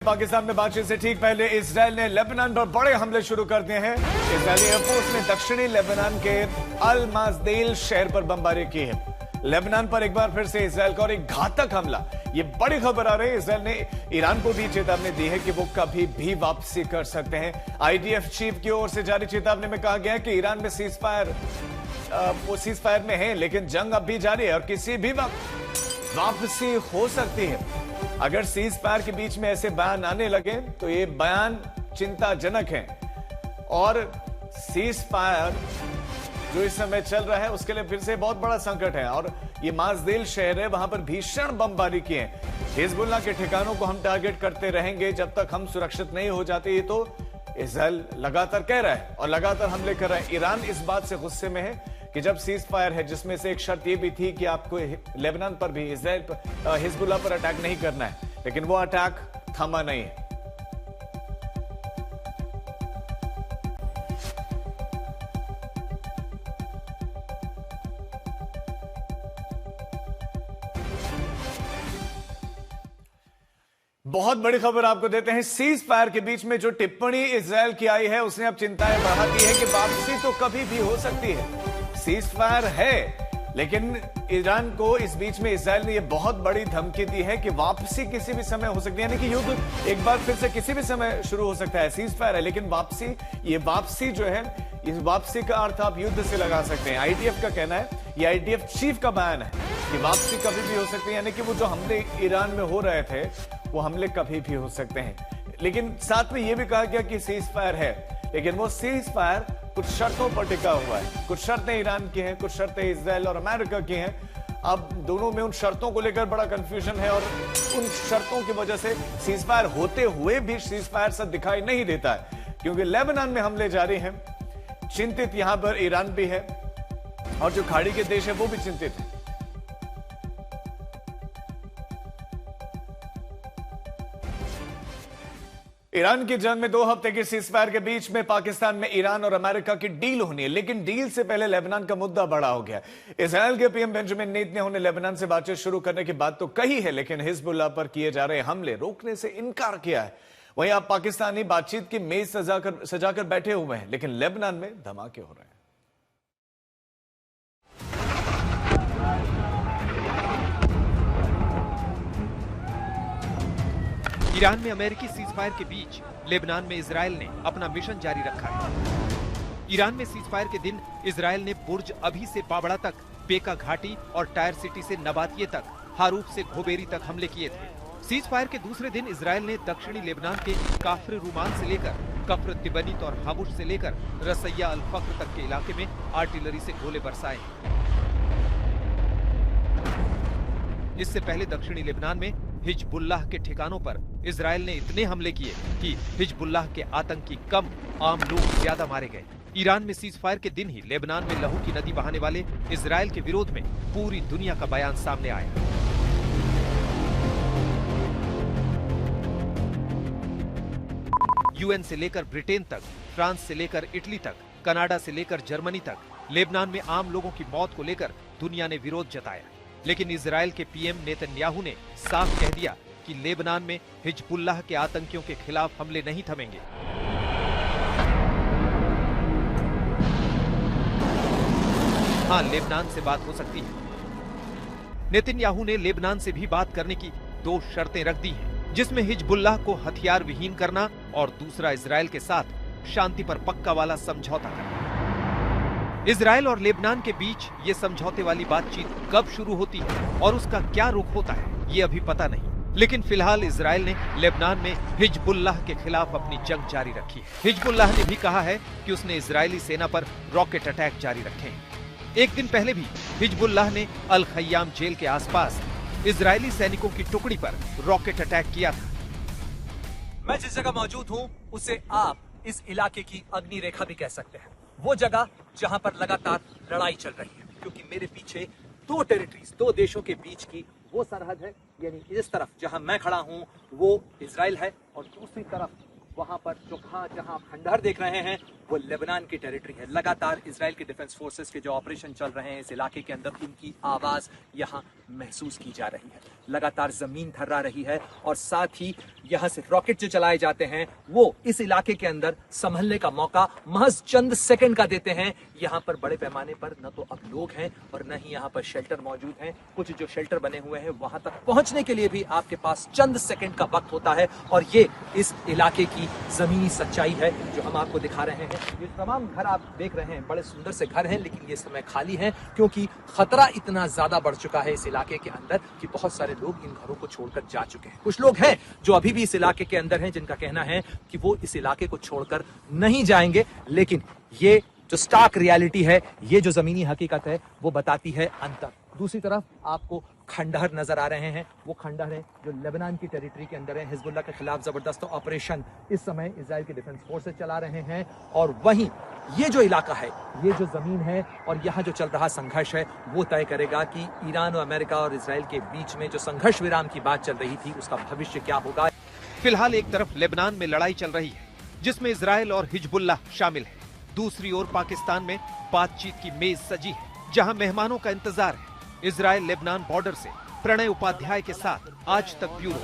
पाकिस्तान में बातचीत से ठीक पहले इजराइल ने लेबनान पर बड़े हमले शुरू कर दिए हैं। इजरायली एयरफोर्स ने दक्षिणी लेबनान के अल माजदेल शहर पर बमबारी की है। लेबनान पर एक बार फिर से इजराइल का और एक घातक हमला। ये बड़ी खबर आ रही है। इजराइल ने ईरान को भी चेतावनी दी है कि वो कभी भी वापसी कर सकते हैं। आईडीएफ चीफ की ओर से जारी चेतावनी में कहा गया है कि ईरान में सीज फायर में है, लेकिन जंग अब भी जारी है और किसी भी वक्त वापसी हो सकती है। अगर सीज फायर के बीच में ऐसे बयान आने लगे तो ये बयान चिंताजनक है और सीज फायर जो इस समय चल रहा है उसके लिए फिर से बहुत बड़ा संकट है। और ये माजदेल शहर है, वहां पर भीषण बमबारी की है। हिजबुल्लाह के ठिकानों को हम टारगेट करते रहेंगे जब तक हम सुरक्षित नहीं हो जाते। ये तो इजराइल लगातार कह रहा है और लगातार हमले कर रहा है। ईरान इस बात से गुस्से में है कि जब सीज फायर है, जिसमें से एक शर्त यह भी थी कि आपको लेबनान पर भी इजराइल पर हिजबुल्लाह पर अटैक नहीं करना है, लेकिन वो अटैक थमा नहीं है। बहुत बड़ी खबर आपको देते हैं। सीज फायर के बीच में जो टिप्पणी इजराइल की आई है उसने अब चिंताएं बढ़ा दी है कि वापसी तो कभी भी हो सकती है। सीज फायर है, लेकिन ईरान को इस बीच में इजराइल ने यह बहुत बड़ी धमकी दी है कि वापसी किसी भी समय हो सकती है, यानी कि युद्ध एक बार फिर से किसी भी समय शुरू हो सकता है। सीज फायर है, लेकिन वापसी जो है, इस वापसी का अर्थ आप युद्ध से लगा सकते हैं। आईडीएफ का कहना है, ये आईडीएफ चीफ का बयान है कि वापसी कभी भी हो सकती है, यानी कि वो जो हमले ईरान में हो रहे थे वो हमले कभी भी हो सकते हैं। लेकिन साथ में यह भी कहा गया कि सीज फायर है, लेकिन वो सीज फायर कुछ शर्तों पर टिका हुआ है। कुछ शर्तें ईरान की हैं, कुछ शर्तें इजराइल और अमेरिका की हैं। अब दोनों में उन शर्तों को लेकर बड़ा कंफ्यूजन है और उन शर्तों की वजह से सीज फायर होते हुए भी सीज फायर सा दिखाई नहीं देता है, क्योंकि लेबनान में हमले जारी हैं। चिंतित यहां पर ईरान भी है और जो खाड़ी के देश है वो भी चिंतित है। ईरान की जंग में 2 हफ्ते की सीजफायर के बीच में पाकिस्तान में ईरान और अमेरिका की डील होनी है, लेकिन डील से पहले लेबनान का मुद्दा बड़ा हो गया। इजराइल के पीएम बेंजामिन नेतन्याहू ने लेबनान से बातचीत शुरू करने की बात तो कही है, लेकिन हिजबुल्लाह पर किए जा रहे हमले रोकने से इनकार किया है। वहीं अब पाकिस्तानी बातचीत की मेज सजाकर बैठे हुए हैं, लेकिन लेबनान में धमाके हो रहे हैं। ईरान में अमेरिकी सीजफायर के बीच लेबनान में इजराइल ने अपना मिशन जारी रखा है। ईरान में सीजफायर के दिन इजराइल ने बुर्ज अभी से बाबड़ा तक, बेका घाटी और टायर सिटी से नबातिये तक, हारूफ से घोबेरी तक हमले किए थे। सीजफायर के दूसरे दिन इजराइल ने दक्षिणी लेबनान के काफर रुमान से लेकर कफ्र तिबनीत और हाबुश से लेकर रसैया अल फख्र तक के इलाके में आर्टिलरी से गोले बरसाए। इससे पहले दक्षिणी लेबनान में हिजबुल्लाह के ठिकानों पर इजराइल ने इतने हमले किए कि हिजबुल्लाह के आतंकी कम, आम लोग ज्यादा मारे गए। ईरान में सीजफायर के दिन ही लेबनान में लहू की नदी बहाने वाले इजराइल के विरोध में पूरी दुनिया का बयान सामने आया। यूएन से लेकर ब्रिटेन तक, फ्रांस से लेकर इटली तक, कनाडा से लेकर जर्मनी तक लेबनान में आम लोगों की मौत को लेकर दुनिया ने विरोध जताया। लेकिन इजराइल के पीएम नेतन्याहू ने साफ कह दिया कि लेबनान में हिजबुल्लाह के आतंकियों के खिलाफ हमले नहीं थमेंगे। हाँ, लेबनान से बात हो सकती है। नेतन्याहू ने लेबनान से भी बात करने की 2 शर्तें रख दी हैं, जिसमें हिजबुल्लाह को हथियार विहीन करना और दूसरा इजराइल के साथ शांति पर पक्का वाला समझौता करना। इजराइल और लेबनान के बीच ये समझौते वाली बातचीत कब शुरू होती है और उसका क्या रुख होता है, ये अभी पता नहीं। लेकिन फिलहाल इजराइल ने लेबनान में हिजबुल्लाह के खिलाफ अपनी जंग जारी रखी है। हिजबुल्लाह ने भी कहा है कि उसने इजरायली सेना पर रॉकेट अटैक जारी रखे हैं। एक दिन पहले भी हिजबुल्लाह ने अल खय्याम जेल के आसपास इजरायली सैनिकों की टुकड़ी पर रॉकेट अटैक किया था। मैं जिस जगह मौजूद हूँ उसे आप इस इलाके की अग्नि रेखा भी कह सकते हैं। वो जगह जहां पर लगातार लड़ाई चल रही है, क्योंकि मेरे पीछे 2 टेरिटरीज, 2 देशों के बीच की वो सरहद है। यानी इस तरफ जहां मैं खड़ा हूं वो इजराइल है और दूसरी तरफ वहां पर जहां आप खंडहर देख रहे हैं वो लेबनान की टेरिटरी है। लगातार इजराइल के डिफेंस फोर्सेस के जो ऑपरेशन चल रहे हैं इस इलाके के अंदर, उनकी आवाज यहाँ महसूस की जा रही है। लगातार जमीन थर्रा रही है और साथ ही यहाँ से रॉकेट जो चलाए जाते हैं वो इस इलाके के अंदर संभलने का मौका महज चंद सेकंड का देते हैं। यहाँ पर बड़े पैमाने पर न तो अब लोग हैं और न ही यहाँ पर शेल्टर मौजूद हैं। कुछ जो शेल्टर बने हुए हैं वहां तक पहुंचने के लिए भी आपके पास चंद सेकंड का वक्त होता है। और ये इस इलाके की जमीनी सच्चाई है जो हम आपको दिखा रहे हैं। ये तमाम घर आप देख रहे हैं बड़े सुंदर से घर हैं, लेकिन ये समय खाली है क्योंकि खतरा इतना ज्यादा बढ़ चुका है इस इलाके के अंदर कि बहुत सारे लोग इन घरों को छोड़कर जा चुके हैं। कुछ लोग हैं जो अभी भी इस इलाके के अंदर हैं, जिनका कहना है कि वो इस इलाके को छोड़कर नहीं जाएंगे। लेकिन ये जो स्टार्क रियलिटी है, ये जो जमीनी हकीकत है, वो बताती है अंतर। दूसरी तरफ आपको खंडहर नजर आ रहे हैं। वो खंडहर है जो लेबनान की टेरिटरी के अंदर है। हिजबुल्लाह के खिलाफ जबरदस्त ऑपरेशन इस समय इजराइल के डिफेंस फोर्सेस चला रहे हैं। और वहीं ये जो इलाका है, ये जो जमीन है और यहाँ जो चल रहा संघर्ष है, वो तय करेगा कि ईरान और अमेरिका और इजराइल के बीच में जो संघर्ष विराम की बात चल रही थी उसका भविष्य क्या होगा। फिलहाल एक तरफ लेबनान में लड़ाई चल रही है जिसमें इजराइल और हिजबुल्लाह शामिल है। दूसरी ओर पाकिस्तान में बातचीत की मेज सजी है जहां मेहमानों का इंतजार है। इजराइल लेबनान बॉर्डर से प्रणय उपाध्याय के साथ आज तक ब्यूरो।